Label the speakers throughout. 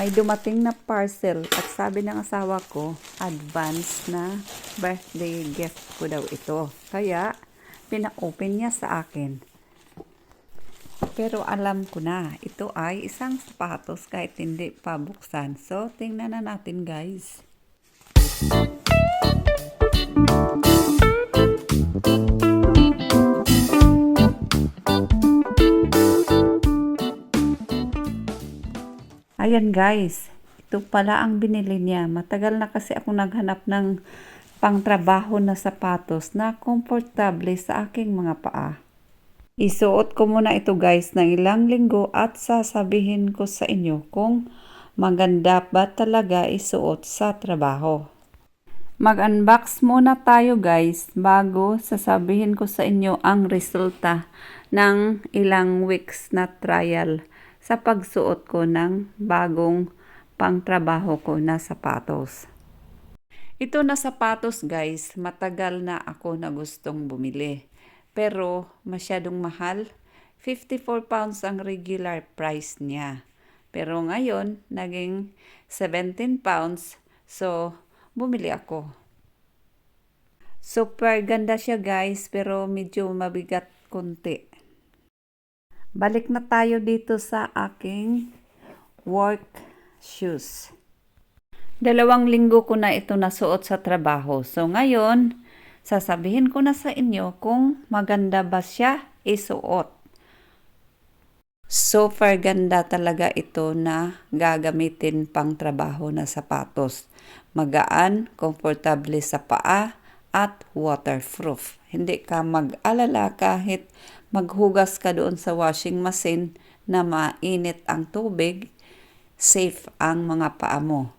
Speaker 1: may dumating na parcel at sabi ng asawa ko, advance na birthday gift ko daw ito. Kaya, pina-open niya sa akin. Pero alam ko na, ito ay isang sapatos kahit hindi pa buksan. So, tingnan na natin guys. Ayan guys, ito pala ang binili niya. Matagal na kasi ako naghanap ng pangtrabaho na sapatos na komportable sa aking mga paa. Isuot ko muna ito guys ng ilang linggo at sasabihin ko sa inyo kung maganda ba talaga isuot sa trabaho. Mag-unbox muna tayo guys bago sasabihin ko sa inyo ang resulta ng ilang weeks na trial sa pagsuot ko ng bagong pangtrabaho ko na sapatos. Ito na sapatos guys, matagal na ako na gustong bumili. Pero masyadong mahal, 54 pounds ang regular price niya. Pero ngayon, naging 17 pounds, so bumili ako. Super ganda siya guys, pero medyo mabigat konti. Balik na tayo dito sa aking work shoes. 2 linggo ko na ito nasuot sa trabaho. So ngayon, sasabihin ko na sa inyo kung maganda ba siya isuot. Super ganda talaga ito na gagamitin pang trabaho na sapatos. Magaan, komportable sa paa, at waterproof. Hindi ka mag-alala kahit maghugas ka doon sa washing machine na mainit ang tubig, safe ang mga paa mo.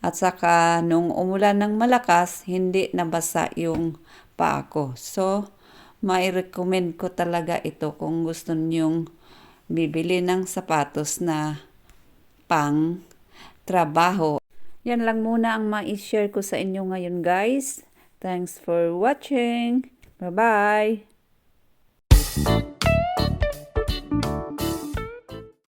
Speaker 1: At saka nung umulan ng malakas, hindi nabasa yung paa ko. So, mai-recommend ko talaga ito kung gusto niyong bibili ng sapatos na pang trabaho. Yan lang muna ang ma-share ko sa inyo ngayon guys. Thanks for watching. Bye-bye.